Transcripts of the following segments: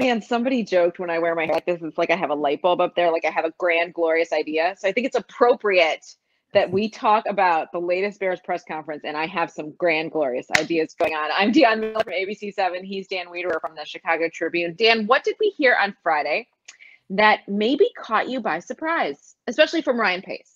man, somebody joked when I wear my hair like this, it's like I have a light bulb up there, like I have a grand, glorious idea. So I think it's appropriate that we talk about the latest Bears press conference, and I have some grand, glorious ideas going on. I'm Dionne Miller from ABC7. He's Dan Wiederer from the Chicago Tribune. Dan, what did we hear on Friday that maybe caught you by surprise, especially from Ryan Pace?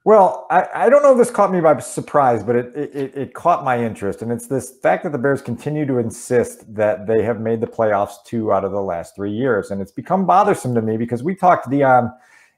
Well, I don't know if this caught me by surprise, but it caught my interest. And it's this fact that the Bears continue to insist that they have made the playoffs 2 out of the last 3 years. And it's become bothersome to me because we talked to Dionne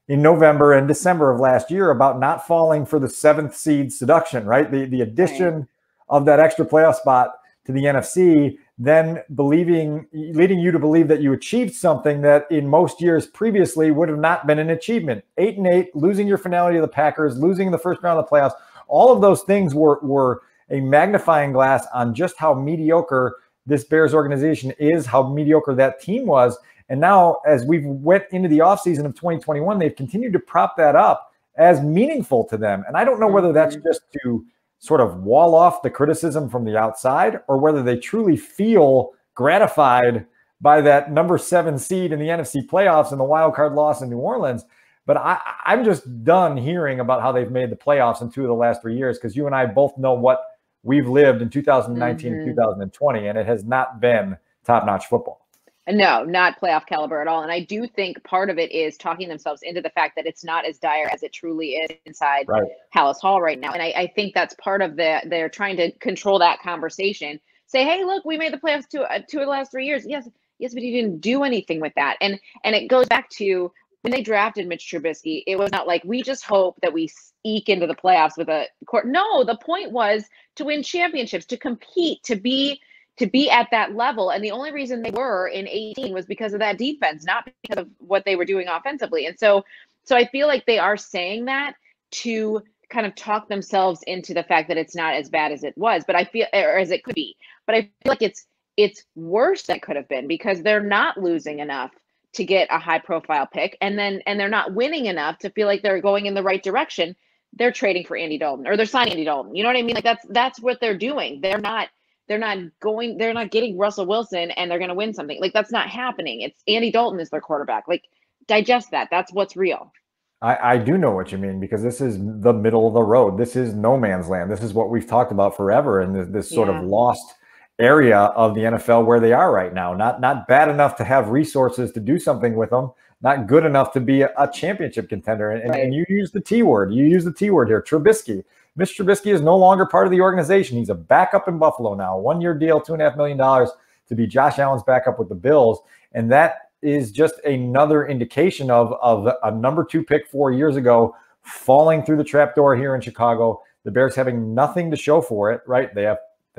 in November and December of last year about not falling for the 7th seed seduction, right? The addition of that extra playoff spot to the NFC, then leading you to believe that you achieved something that in most years previously would have not been an achievement. 8-8, losing your finale to the Packers, losing the first round of the playoffs. All of those things were a magnifying glass on just how mediocre this Bears organization is, how mediocre that team was. And now, as we've went into the offseason of 2021, they've continued to prop that up as meaningful to them. And I don't know whether that's just to sort of wall off the criticism from the outside, or whether they truly feel gratified by that number 7 seed in the NFC playoffs and the wild card loss in New Orleans. But I'm just done hearing about how they've made the playoffs in 2 of the last 3 years, because you and I both know what we've lived in 2019 and 2020, and it has not been top-notch football. No, not playoff caliber at all. And I do think part of it is talking themselves into the fact that it's not as dire as it truly is inside Hallis Hall right now. And I think that's part of they're trying to control that conversation. Say, hey, look, we made the playoffs 2 of the last 3 years. Yes, but you didn't do anything with that. And it goes back to when they drafted Mitch Trubisky, it was not like we just hope that we eke into the playoffs with a court. No, the point was to win championships, to compete, to be at that level. And the only reason they were in 18 was because of that defense, not because of what they were doing offensively. And so I feel like they are saying that to kind of talk themselves into the fact that it's not as bad as it was, but I feel, or as it could be, but I feel like it's worse than it could have been, because they're not losing enough to get a high profile pick. And they're not winning enough to feel like they're going in the right direction. They're trading for Andy Dalton, or they're signing Andy Dalton. You know what I mean? Like that's what they're doing. They're not getting Russell Wilson and they're going to win something. Like, that's not happening. It's Andy Dalton is their quarterback. Like, digest that. That's what's real. I do know what you mean, because this is the middle of the road. This is no man's land. This is what we've talked about forever. And this sort of lost area of the NFL where they are right now. Not bad enough to have resources to do something with them. Not good enough to be a championship contender. And you use the T word. You use the T word here. Trubisky. Mitch Trubisky is no longer part of the organization. He's a backup in Buffalo now. 1-year deal, $2.5 million to be Josh Allen's backup with the Bills. And that is just another indication of a number 2 pick 4 years ago falling through the trapdoor here in Chicago. The Bears having nothing to show for it, right? They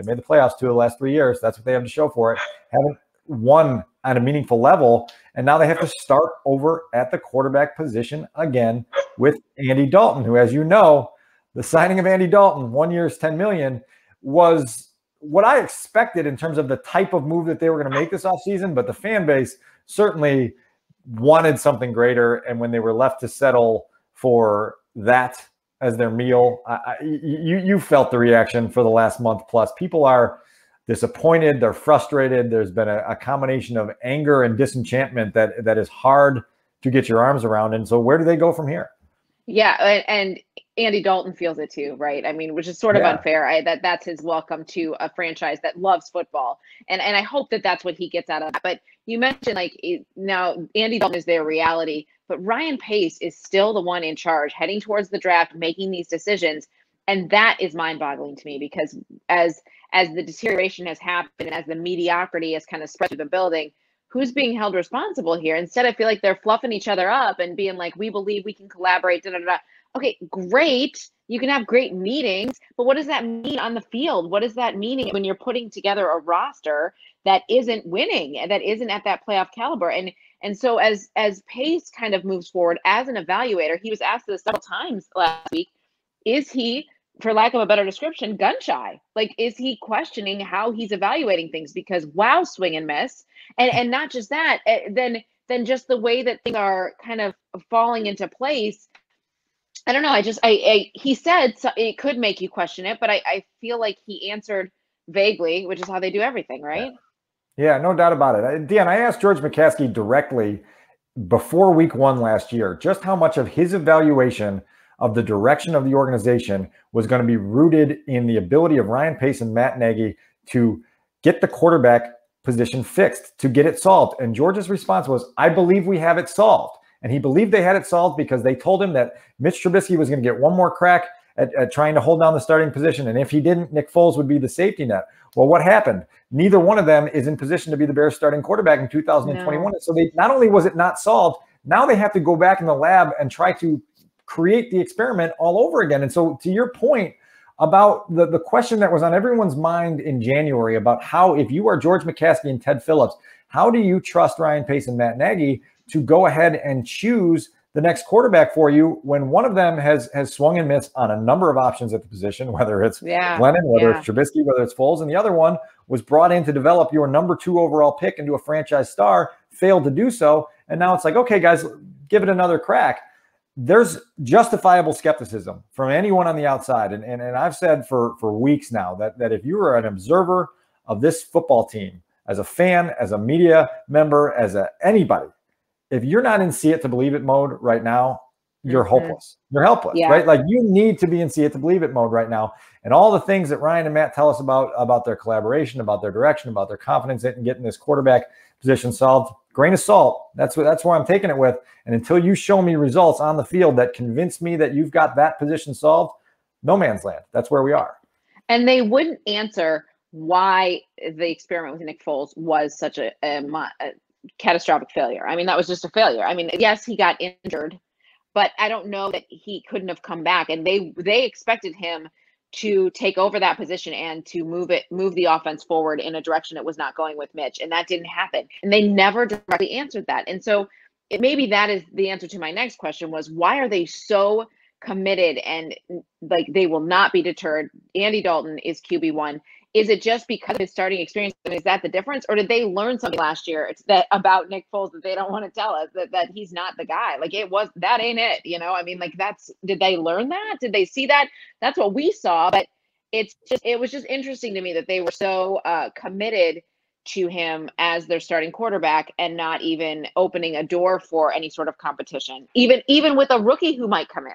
made the playoffs 2 of the last 3 years. That's what they have to show for it. Haven't won at a meaningful level. And now they have to start over at the quarterback position again with Andy Dalton, who, as you know, the signing of Andy Dalton, 1 year's $10 million, was what I expected in terms of the type of move that they were going to make this offseason. But the fan base certainly wanted something greater. And when they were left to settle for that as their meal, you felt the reaction for the last month plus. People are disappointed. They're frustrated. There's been a combination of anger and disenchantment that is hard to get your arms around. And so where do they go from here? Yeah, and Andy Dalton feels it too, right? I mean, which is sort of unfair. That's his welcome to a franchise that loves football, and I hope that that's what he gets out of that. But you mentioned now Andy Dalton is their reality, but Ryan Pace is still the one in charge, heading towards the draft, making these decisions, and that is mind-boggling to me, because as the deterioration has happened and as the mediocrity has kind of spread through the building, who's being held responsible here? Instead, I feel like they're fluffing each other up and being like, we believe we can collaborate, Okay, great. You can have great meetings, but what does that mean on the field? What does that mean when you're putting together a roster that isn't winning, that isn't at that playoff caliber? And so as Pace kind of moves forward as an evaluator, he was asked this several times last week, is he, for lack of a better description, gun shy? Like, is he questioning how he's evaluating things? Because wow, swing and miss. And not just that, then just the way that things are kind of falling into place. I don't know. He said so it could make you question it, but I feel like he answered vaguely, which is how they do everything, right? Yeah, no doubt about it. Dionne, I asked George McCaskey directly before week 1 last year just how much of his evaluation of the direction of the organization was going to be rooted in the ability of Ryan Pace and Matt Nagy to get the quarterback position fixed, to get it solved. And George's response was, I believe we have it solved. And he believed they had it solved because they told him that Mitch Trubisky was going to get one more crack at trying to hold down the starting position. And if he didn't, Nick Foles would be the safety net. Well, what happened? Neither one of them is in position to be the Bears starting quarterback in 2021. No. So they not only was it not solved, now they have to go back in the lab and try to create the experiment all over again. And so to your point about the question that was on everyone's mind in January about how, if you are George McCaskey and Ted Phillips, how do you trust Ryan Pace and Matt Nagy to go ahead and choose the next quarterback for you when one of them has swung and missed on a number of options at the position, whether it's Glennon, whether it's Trubisky, whether it's Foles, and the other one was brought in to develop your number 2 overall pick into a franchise star, failed to do so. And now it's like, okay, guys, give it another crack. There's justifiable skepticism from anyone on the outside. And I've said for weeks now that if you are an observer of this football team, as a fan, as a media member, as anybody, if you're not in see it to believe it mode right now, you're hopeless. You're helpless, right? Like you need to be in see it to believe it mode right now. And all the things that Ryan and Matt tell us about their collaboration, about their direction, about their confidence in getting this quarterback position solved, grain of salt. That's where I'm taking it with. And until you show me results on the field that convince me that you've got that position solved, no man's land. That's where we are. And they wouldn't answer why the experiment with Nick Foles was such a catastrophic failure. I mean, that was just a failure. I mean, yes, he got injured, but I don't know that he couldn't have come back. And they expected him to take over that position and to move the offense forward in a direction it was not going with Mitch. And that didn't happen. And they never directly answered that. And so maybe that is the answer to my next question was, why are they so committed and like they will not be deterred? Andy Dalton is QB1. Is it just because of his starting experience? Is that the difference? Or did they learn something last year about Nick Foles that they don't want to tell us, that he's not the guy? Like that ain't it, you know? I mean, like did they learn that? Did they see that? That's what we saw. But it was just interesting to me that they were so committed to him as their starting quarterback and not even opening a door for any sort of competition, even with a rookie who might come in.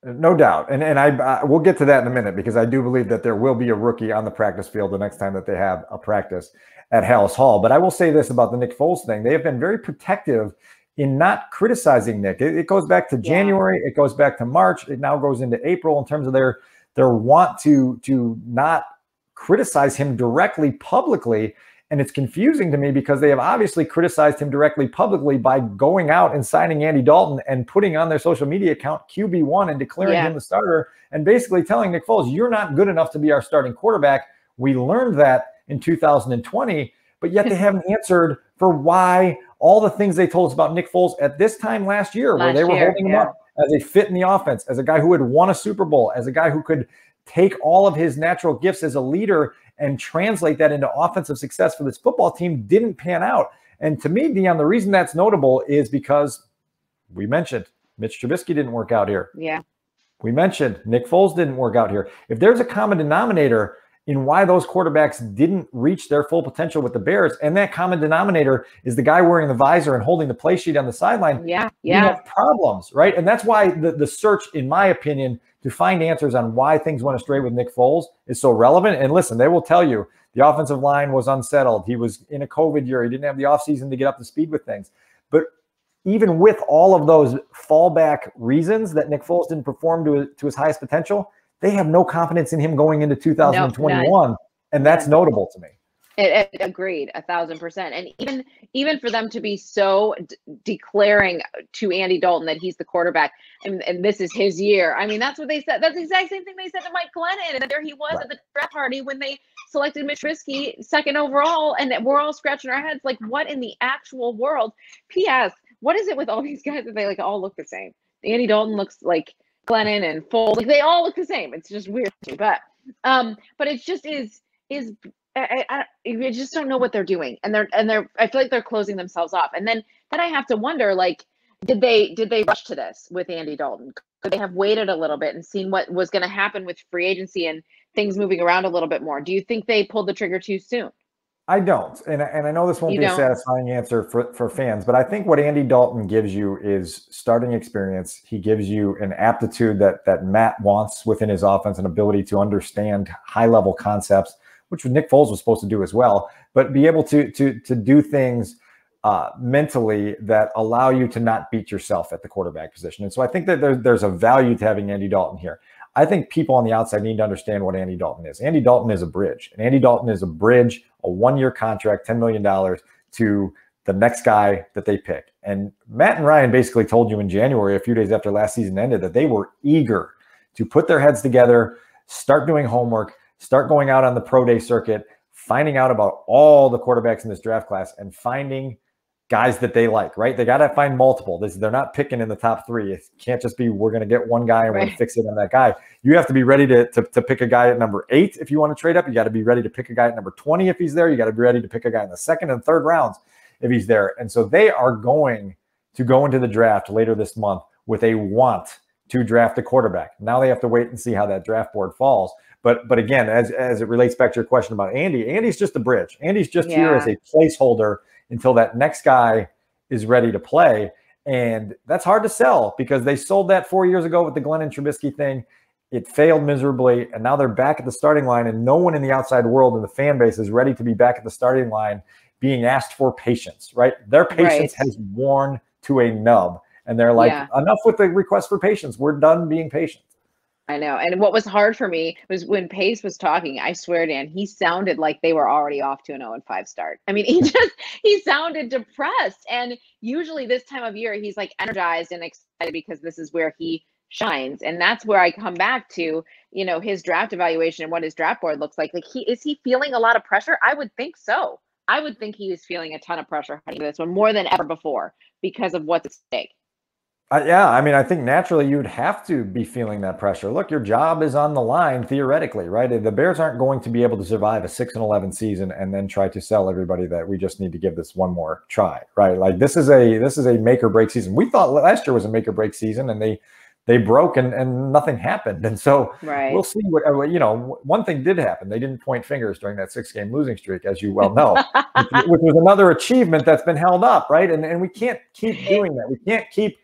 No doubt. And I we'll get to that in a minute, because I do believe that there will be a rookie on the practice field the next time that they have a practice at Halas Hall. But I will say this about the Nick Foles thing. They have been very protective in not criticizing Nick. It goes back to January. It goes back to March. It now goes into April in terms of their want to not criticize him directly publicly. And it's confusing to me because they have obviously criticized him directly publicly by going out and signing Andy Dalton and putting on their social media account QB1 and declaring him the starter and basically telling Nick Foles, you're not good enough to be our starting quarterback. We learned that in 2020, but yet they haven't answered for why all the things they told us about Nick Foles at this time last year, where they were holding him up as a fit in the offense, as a guy who had won a Super Bowl, as a guy who could take all of his natural gifts as a leader and translate that into offensive success for this football team, didn't pan out. And to me, Dionne, the reason that's notable is because we mentioned Mitch Trubisky didn't work out here. Yeah. We mentioned Nick Foles didn't work out here. If there's a common denominator in why those quarterbacks didn't reach their full potential with the Bears, and that common denominator is the guy wearing the visor and holding the play sheet on the sideline, you have problems, right? And that's why the search, in my opinion, to find answers on why things went astray with Nick Foles is so relevant. And listen, they will tell you the offensive line was unsettled. He was in a COVID year. He didn't have the offseason to get up to speed with things. But even with all of those fallback reasons that Nick Foles didn't perform to his highest potential, they have no confidence in him going into 2021. And that's notable to me. Agreed, 1,000%. And even for them to be so declaring to Andy Dalton that he's the quarterback and this is his year. I mean, that's what they said. That's the exact same thing they said to Mike Glennon. And there he was at the draft party when they selected Mitch Trubisky second overall. And we're all scratching our heads like, what in the actual world? P.S. What is it with all these guys that they like all look the same? Andy Dalton looks like Glennon and Foles. Like they all look the same. It's just weird. But it just is. I just don't know what they're doing, and they're. I feel like they're closing themselves off. And then I have to wonder, like, did they rush to this with Andy Dalton? Could they have waited a little bit and seen what was going to happen with free agency and things moving around a little bit more? Do you think they pulled the trigger too soon? I don't. And I know this won't be a satisfying answer for fans, but I think what Andy Dalton gives you is starting experience. He gives you an aptitude that Matt wants within his offense, an ability to understand high-level concepts, which Nick Foles was supposed to do as well, but be able to do things mentally that allow you to not beat yourself at the quarterback position. And so I think that there's a value to having Andy Dalton here. I think people on the outside need to understand what Andy Dalton is. Andy Dalton is a bridge. And Andy Dalton is a bridge, a one-year contract, $10 million to the next guy that they pick. And Matt and Ryan basically told you in January, a few days after last season ended, that they were eager to put their heads together, start doing homework, start going out on the pro day circuit, finding out about all the quarterbacks in this draft class and finding guys that they like, right? They got to find multiple. They're not picking in the top three. It can't just be, we're going to get one guy and we're going to fix it on that guy. You have to be ready to pick a guy at number 8 if you want to trade up. You got to be ready to pick a guy at number 20 if he's there. You got to be ready to pick a guy in the second and third rounds if he's there. And so they are going to go into the draft later this month with a want to draft a quarterback. Now they have to wait and see how that draft board falls. But again, as it relates back to your question about Andy's just a bridge. Andy's just here as a placeholder until that next guy is ready to play. And that's hard to sell because they sold that 4 years ago with the Glenn and Trubisky thing. It failed miserably, and now they're back at the starting line, and no one in the outside world and the fan base is ready to be back at the starting line being asked for patience, right? Their patience has worn to a nub, and they're like, enough with the request for patience. We're done being patient. I know. And what was hard for me was when Pace was talking, I swear, Dan, he sounded like they were already off to an 0-5 start. I mean, he sounded depressed. And usually this time of year, he's like energized and excited because this is where he shines. And that's where I come back to, you know, his draft evaluation and what his draft board looks like. Like, is he feeling a lot of pressure? I would think so. I would think he is feeling a ton of pressure heading into this one more than ever before because of what's at stake. Yeah, I mean, I think naturally you'd have to be feeling that pressure. Look, your job is on the line theoretically, right? The Bears aren't going to be able to survive a 6-11 season and then try to sell everybody that we just need to give this one more try, right? Like this is a make or break season. We thought last year was a make or break season, and they broke and nothing happened. And so we'll see what, you know, one thing did happen. They didn't point fingers during that 6-game losing streak, as you well know, which was another achievement that's been held up, right? And we can't keep doing that. We can't keep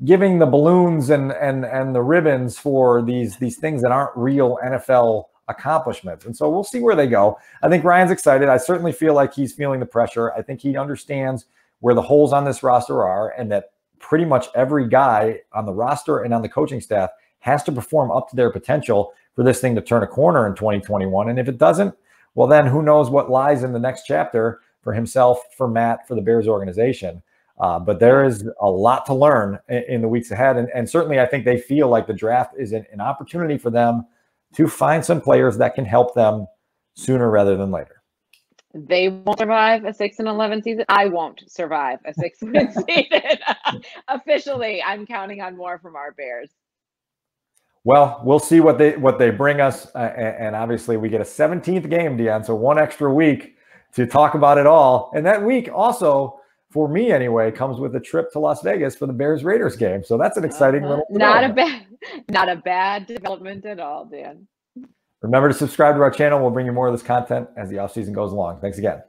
giving the balloons and the ribbons for these things that aren't real NFL accomplishments. And so we'll see where they go. I think Ryan's excited. I certainly feel like he's feeling the pressure. I think he understands where the holes on this roster are, and that pretty much every guy on the roster and on the coaching staff has to perform up to their potential for this thing to turn a corner in 2021. And if it doesn't, well, then who knows what lies in the next chapter for himself, for Matt, for the Bears organization. But there is a lot to learn in the weeks ahead. And certainly I think they feel like the draft is an opportunity for them to find some players that can help them sooner rather than later. They won't survive a 6-11 season. I won't survive a 6-win season. Officially, I'm counting on more from our Bears. Well, we'll see what they bring us. And obviously we get a 17th game, Dionne, so one extra week to talk about it all. And that week also, for me anyway, comes with a trip to Las Vegas for the Bears-Raiders game. So that's an exciting little development. Not a bad development at all, Dan. Remember to subscribe to our channel. We'll bring you more of this content as the offseason goes along. Thanks again.